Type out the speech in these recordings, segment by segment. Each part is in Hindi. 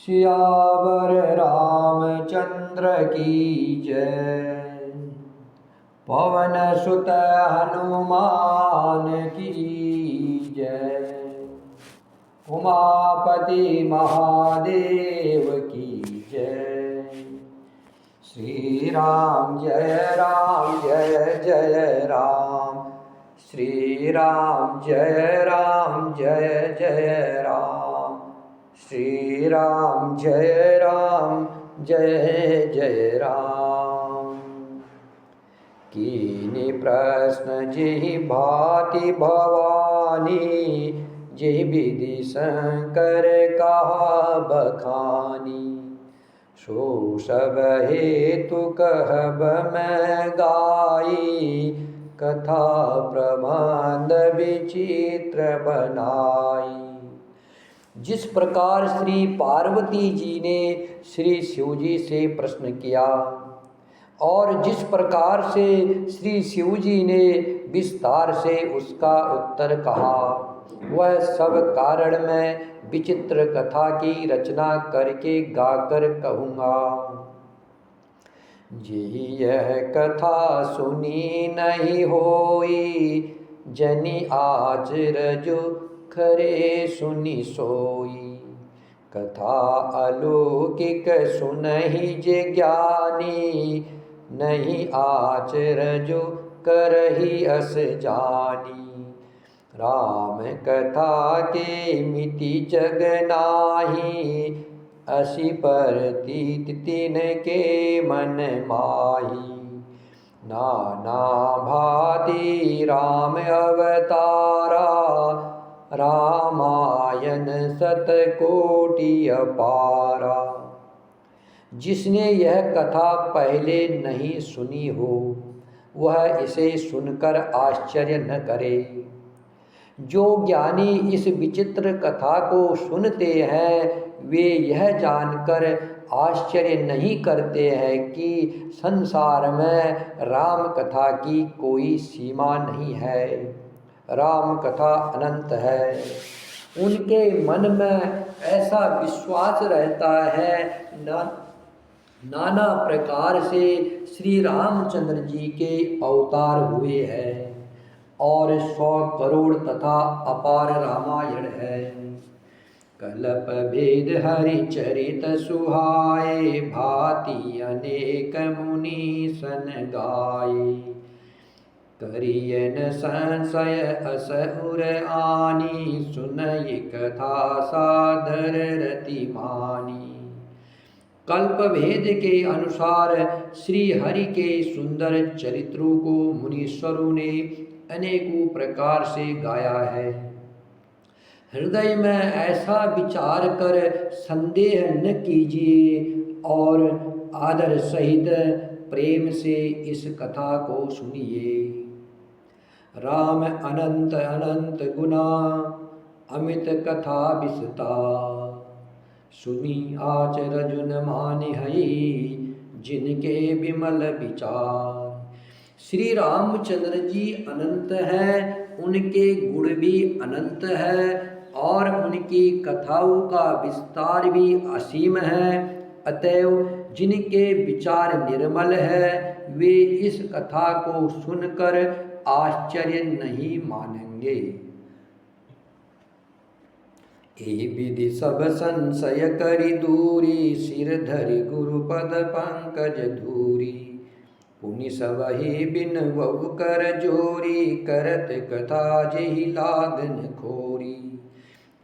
सियावर रामचंद्र की जय। पवन सुत हनुमान की जय। उमापति महादेव की जय। श्री राम जय जय राम। श्री राम जय जय राम। श्री राम जय जय राम। कीनी प्रश्न जेहि भांति भवानी, जेहि विधि शंकर कहा बखानी। सो सब हेतु कहब मैं गाई, कथा प्रबंध विचित्र बनाई। जिस प्रकार श्री पार्वती जी ने श्री शिव जी से प्रश्न किया और जिस प्रकार से श्री शिव जी ने विस्तार से उसका उत्तर कहा, वह सब कारण मैं विचित्र कथा की रचना करके गाकर कहूँगा। जी यह कथा सुनी नहीं होई, जनि आचरजु खरे सुनी सोई। कथा अलौकिक सुनहि जे ज्ञानी, नहीं आचरजु करहि अस जानी। राम कथा के मिति जग नाही, असी प्रतीत तिन के मन माही। नाना भांति राम अवतारा, रामायण सतकोटि अपारा। जिसने यह कथा पहले नहीं सुनी हो, वह इसे सुनकर आश्चर्य न करे। जो ज्ञानी इस विचित्र कथा को सुनते हैं, वे यह जानकर आश्चर्य नहीं करते हैं कि संसार में राम कथा की कोई सीमा नहीं है। राम कथा अनंत है। उनके मन में ऐसा विश्वास रहता है, नाना प्रकार से श्री रामचंद्र जी के अवतार हुए हैं और 100 करोड़ तथा अपार रामायण है। कल्प भेद हरि चरित सुहाए, भांति अनेक मुनि सन गाये। करियन संशय अस उर आनी, सुनई कथा सादर रति मानी। कल्प भेद के अनुसार श्री हरि के सुंदर चरित्रों को मुनीश्वरों ने अनेकों प्रकार से गाया है। हृदय में ऐसा विचार कर संदेह न कीजिए और आदर सहित प्रेम से इस कथा को सुनिए। राम अनंत अनंत गुना, अमित कथा विस्तार। सुनी आचरजु न मानि हई, जिनके विमल विचार। श्री रामचंद्र जी अनंत हैं, उनके गुण भी अनंत है और उनकी कथाओं का विस्तार भी असीम है। अतएव जिनके विचार निर्मल है, वे इस कथा को सुनकर आश्चर्य नहीं मानेंगे। ए विधि सब संशय करि दूरी, सिर धरि गुरुपद पंकज धूरी। पुनि सबहि बिनवउ कर जोरी, करत कथा जेहि लागन खोरी।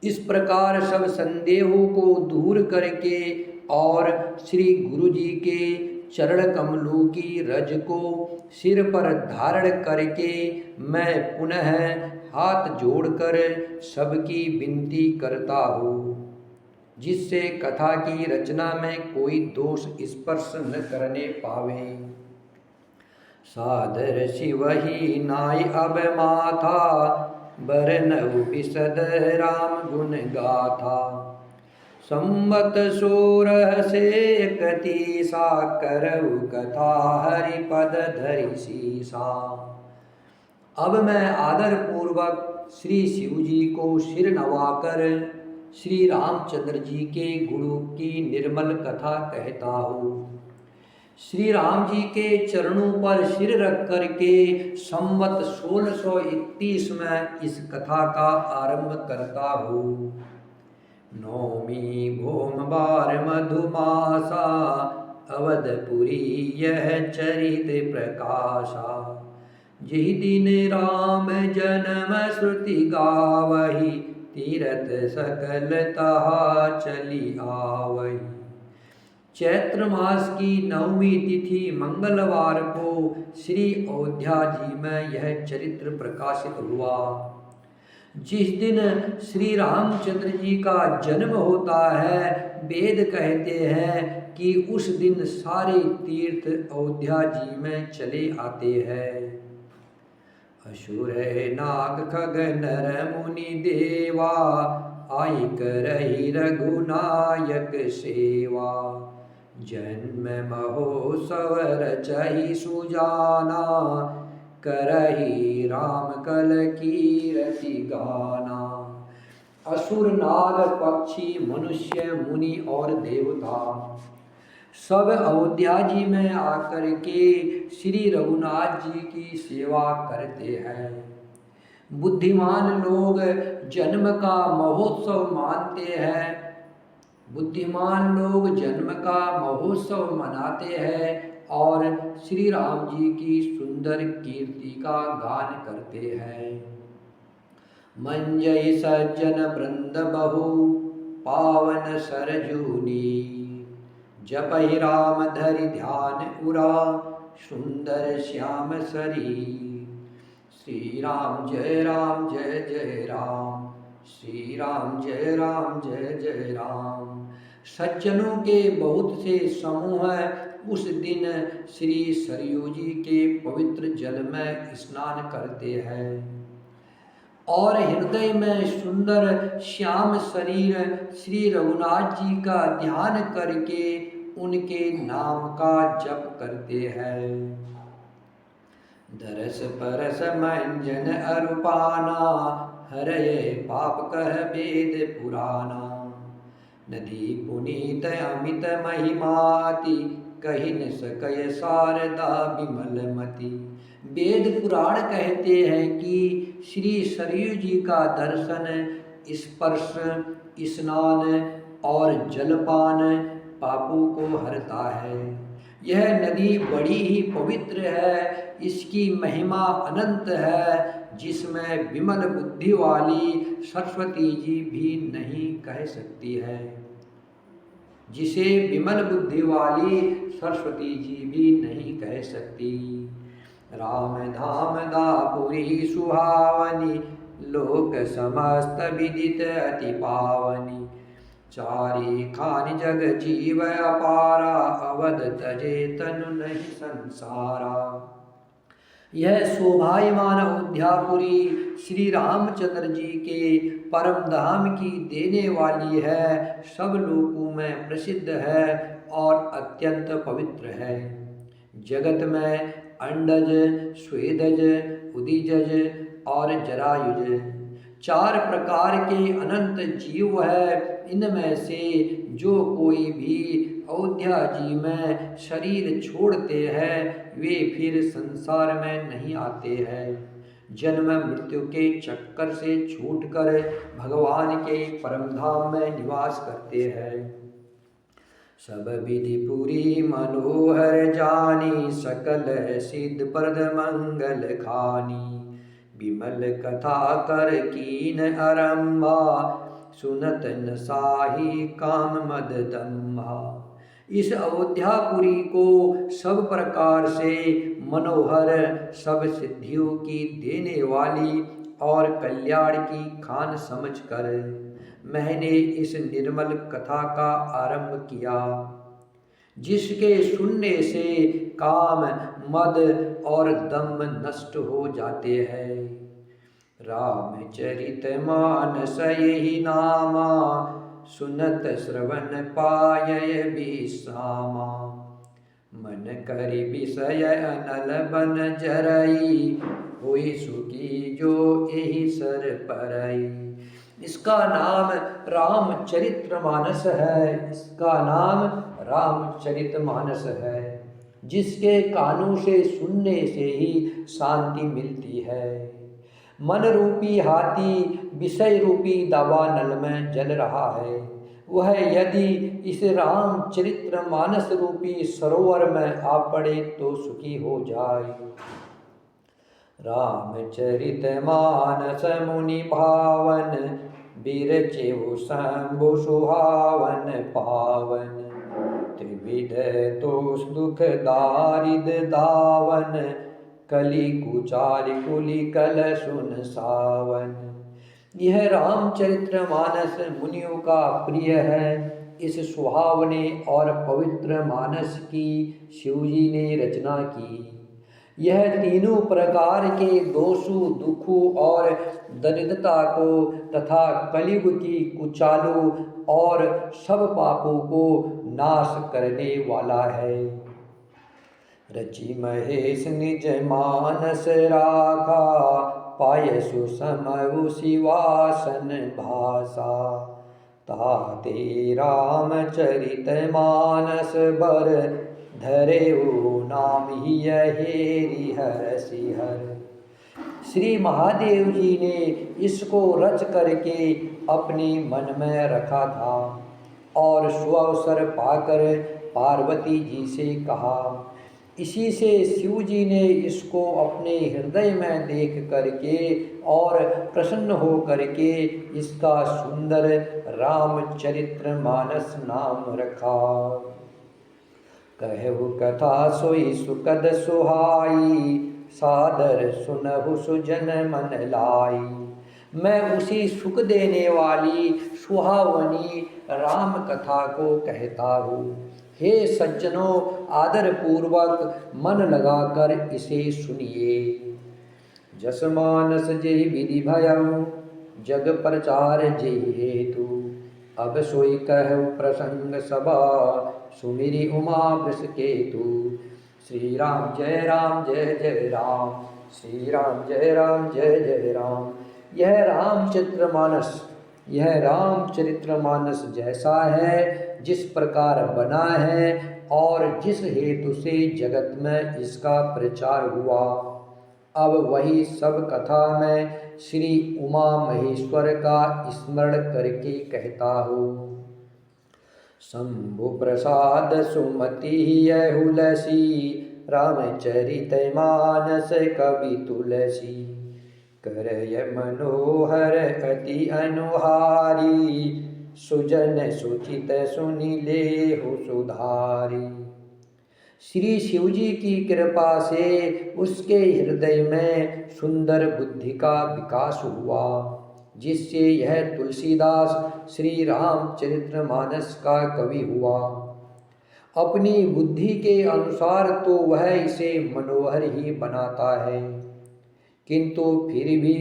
इस प्रकार सब संदेहों को दूर करके और श्री गुरु जी के चरण कमलों की रज को सिर पर धारण करके मैं पुनः हाथ जोड़कर सबकी विनती करता हूँ, जिससे कथा की रचना में कोई दोष स्पर्श न करने पावे। सादर शिवहि नाई अब माथा, बरनउ बिशद राम गुण गाथा। संवत 16 से कतीसा, करऊ कथा हरि पद धरि सीसा। अब मैं आदर पूर्वक श्री शिव जी को सिर नवाकर श्री रामचंद्र जी के गुरु की निर्मल कथा कहता हूँ। श्री राम जी के चरणों पर सिर रख करके संवत 1631 में इस कथा का आरंभ करता हूँ। नौमी भोमवार मधुमासा, अवधपुरी यह चरित प्रकाशा। जिहि दिन राम जन्म श्रुति गावही, तीरथ सकल तहा चली आवही। चैत्र मास की 9वीं तिथि मंगलवार को श्री अयोध्या जी में यह चरित्र प्रकाशित हुआ। जिस दिन श्री रामचंद्र जी का जन्म होता है, वेद कहते हैं कि उस दिन सारे तीर्थ अयोध्या जी में चले आते हैं। असुर नाग खग नर मुनि देवा, आई करहि रघुनायक सेवा। जन्म महोत्सव रचहि सुजाना, करहि राम कल कीरति गाना। असुर नाग पक्षी मनुष्य मुनि और देवता सब अयोध्या जी में आकर के श्री रघुनाथ जी की सेवा करते हैं। बुद्धिमान लोग जन्म का महोत्सव मानते हैं, बुद्धिमान लोग जन्म का महोत्सव मनाते हैं और श्री राम जी की सुंदर कीर्ति का गान करते हैं। मंजई सज्जन वृंद बहु, पावन सरजूनी। जपहि राम धरि ध्यान उरा, सुंदर श्याम शरीर। श्री राम जय जय राम, श्री राम जय जय राम। सज्जनों के बहुत से समूह उस दिन श्री सरयू जी के पवित्र जल में स्नान करते हैं और हृदय में सुंदर श्याम शरीर श्री रघुनाथ जी का ध्यान करके उनके नाम का जप करते हैं। दरस परस मंजन अरुपाना, हरये पाप कह वेद पुराना। नदी पुनीत अमित महिमाति, कहि न सकय शारदा विमल मति। वेद पुराण कहते हैं कि श्री सरयू जी का दर्शन, स्पर्श, स्नान और जलपान पापों को हरता है। यह नदी बड़ी ही पवित्र है, इसकी महिमा अनंत है, जिसमें विमल बुद्धि वाली सरस्वती जी भी नहीं कह सकती है, जिसे विमल बुद्धि वाली सरस्वती जी भी नहीं कह सकती। राम धाम दापुरी सुहावनी, लोक समस्त विदित अति पावनी। चारि खानि जग जीव अपारा, अवध तजे तनु नहीं संसारा। यह शोभायमान अयोध्यापुरी श्री रामचंद्र जी के परम धाम की देने वाली है, सब लोकों में प्रसिद्ध है और अत्यंत पवित्र है। जगत में अंडज, स्वेदज, उदिजज और जरायुज 4 प्रकार के अनंत जीव है। इनमें से जो कोई भी अयोध्या जी में शरीर छोड़ते हैं, वे फिर संसार में नहीं आते हैं। जन्म मृत्यु के चक्कर से छूटकर भगवान के परम धाम में निवास करते हैं। सब विधि पूरी मनोहर जानी, सकल सिद्ध प्रद मंगल खानी। विमल कथा कर कीन आरंभा, सुनत न साही काम मद दम्भा। इस अयोध्यापुरी को सब प्रकार से मनोहर, सब सिद्धियों की देने वाली और कल्याण की खान समझकर मैंने इस निर्मल कथा का आरंभ किया, जिसके सुनने से काम, मद और दम्भ नष्ट हो जाते हैं। रामचरित मानस यही नामा, सुनत श्रवण पायय विश्रामा। मन करि विषय अनल बन जरई, होई सुखी जो एहि सर परई। इसका नाम रामचरितमानस है, इसका नाम रामचरितमानस है। जिसके कानों से सुनने से ही शांति मिलती है। मन रूपी हाथी विषय रूपी दावानल में जल रहा है, वह यदि इस रामचरितमानस रूपी सरोवर में आ पड़े तो सुखी हो जाए। रामचरितमानस मुनि भावन, बिरचेउ शंभु सुहावन पावन। त्रिविध दोष दुख दारिद दावन, कली कुचाल कुली कल सुन सावन। यह रामचरितमानस मुनियों का प्रिय है। इस सुहावने और पवित्र मानस की शिवजी ने रचना की। यह तीनों प्रकार के दोषों दुखों और दरिद्रता को तथा कलयुग की कुचालों और सब पापों को नाश करने वाला है। रचि महेश निज मानस राखा, पाय सुसमउ शिवासन भाषा। ताते रामचरित मानस बर, धरेउ नाम ही हेरि हरषि हर। श्री महादेव जी ने इसको रच करके अपने मन में रखा था और सुअवसर पाकर पार्वती जी से कहा। इसी से शिव जी ने इसको अपने हृदय में देख करके और प्रसन्न हो करके इसका सुंदर रामचरितमानस नाम रखा। कहु कथा सोई सुकद सुहाई, सादर सुनहु सुजन मन लाई। मैं उसी सुख देने वाली सुहावनी राम कथा को कहता हूँ। हे सज्जनों, आदर पूर्वक मन लगाकर इसे सुनिए। जस मानस जेहि विधि भयउ, जग प्रचार जेहि हेतु। अब सोई कहु प्रसंग सभा, सुमिरि उमा वृषकेतु। श्री राम जय राम जय जय राम, श्री राम जय राम जय जय राम। यह रामचरितमानस जैसा है जिस प्रकार बना है और जिस हेतु से जगत में इसका प्रचार हुआ। अब वही सब कथा मैं श्री उमा महेश्वर का स्मरण करके कहता हूँ। शंभु प्रसाद सुमति यहुलसी, रामचरितमानस कवि तुलसी। करय मनोहर अति अनुहारी, सुजन सुचित सुनि लेहु सुधारी। श्री शिवजी की कृपा से उसके हृदय में सुंदर बुद्धि का विकास हुआ, जिससे यह तुलसीदास श्री रामचरितमानस का कवि हुआ। अपनी बुद्धि के अनुसार तो वह इसे मनोहर ही बनाता है, किंतु फिर भी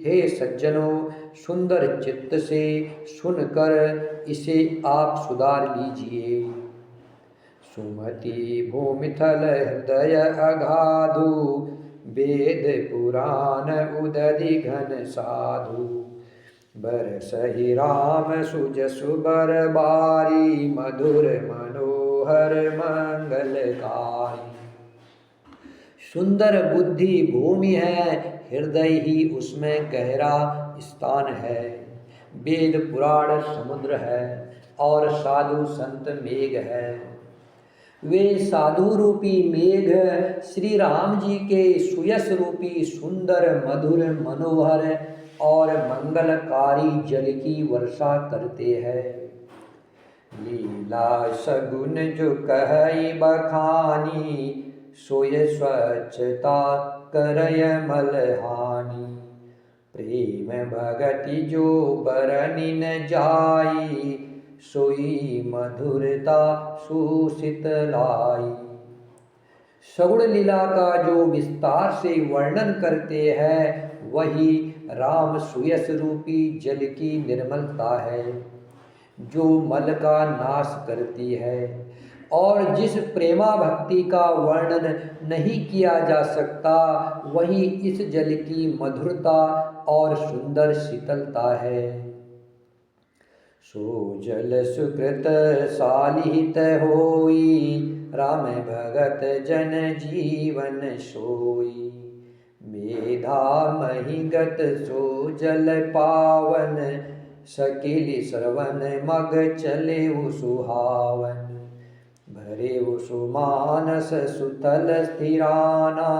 हे सज्जनों, सुंदर चित्त से सुनकर इसे आप सुधार लीजिए। सुमति भूमिथल हृदय अगाधु, वेद पुराण उदधि घन साधु। बरसहि राम सुजसु बर बारी, मधुर मनोहर मंगलकारी। सुंदर बुद्धि भूमि है, हृदय ही उसमें गहरा स्थान है। वेद पुराण समुद्र है और साधु संत मेघ है। वे साधु रूपी मेघ श्री राम जी के सुयस रूपी सुंदर मधुर मनोहर और मंगलकारी जल की वर्षा करते हैं। लीला सगुन जो कहई बखानी, सोय स्वच्छता करय मलहानी। प्रेम भगति जो बरनि न जाई, सोई मधुरता सुसित लाई। सगुण लीला का जो विस्तार से वर्णन करते हैं, वही राम सुयस रूपी जल की निर्मलता है, जो मल का नाश करती है। और जिस प्रेमा भक्ति का वर्णन नहीं किया जा सकता, वही इस जल की मधुरता और सुंदर शीतलता है। सो जल सुकृत सालित होई, राम भगत जन जीवन सोई। मेधा महिगत सो जल पावन, सकिल श्रवण मग चले सुहावन। भरे सुमानस सुतल स्थिराना,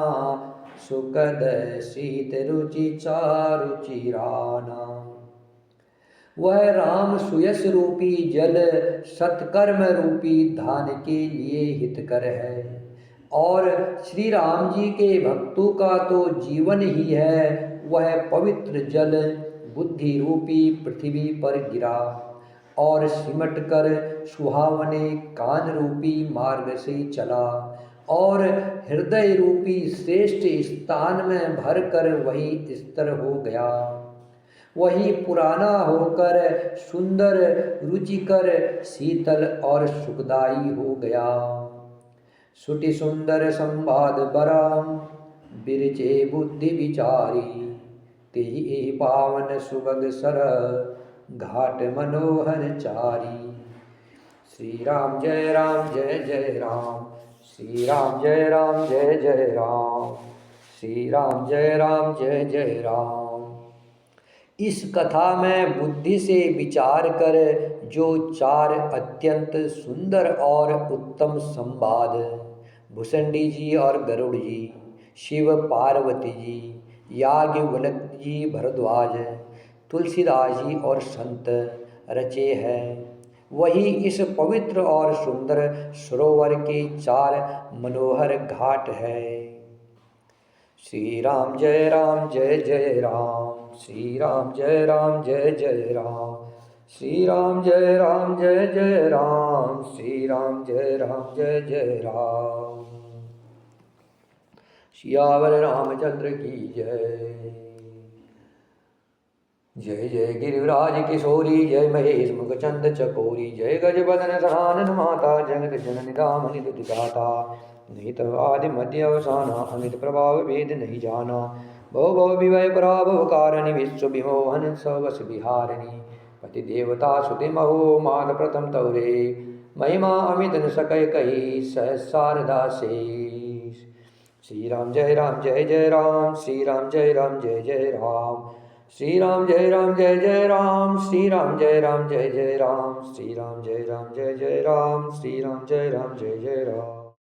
सुखद शीत रुचि चारु चिराना। वह राम सुयस रूपी जल सत्कर्म रूपी धान के लिए हितकर है, और श्री राम जी के भक्तों का तो जीवन ही है। वह पवित्र जल बुद्धि रूपी पृथ्वी पर गिरा, और सिमट कर सुहावने कान रूपी मार्ग से चला, और हृदय रूपी श्रेष्ठ स्थान में भर कर वही स्थिर हो गया। वही पुराना होकर सुंदर रुचिकर शीतल और सुखदाई हो गया। सुटि सुंदर संवाद बरा, बिरचे बुद्धि विचारी। तेहि पावन सुभग सर, घाट मनोहर चारी। श्री राम जय राम, श्री राम जय जय राम, श्री राम जय राम। इस कथा में बुद्धि से विचार कर जो चार अत्यंत सुंदर और उत्तम संवाद भुसंडी जी और गरुड़ जी, शिव पार्वती जी, याज्ञवल्क्य जी भरद्वाज, तुलसीदास जी और संत रचे हैं, वही इस पवित्र और सुंदर सरोवर के चार मनोहर घाट है। श्री राम जय राम, श्री राम जय राम, श्री राम जय राम, श्री राम जय राम। सियावर रामचंद्र की जय। जय जय गिरिराज किशोरी, जय महेश मुखचंद चकोरी, जय गजबदन सनानन माता, जगत जननी दामनि दुतिदाता। निहित आदि मध्य अवसाना, अमित प्रभाव वेद नहीं जाना। भव भव विभय पराभव कारिणी, विश्व विमोहन सवस विहारिणी। पति देवता सुति महो, माल प्रथम तौरे। महिमा अमित न सकै कही, सहसारदा शेष। श्री राम जय राम, श्री राम जय राम, श्री राम जय राम, श्री राम जय राम, श्री राम जय राम, श्री राम जय राम।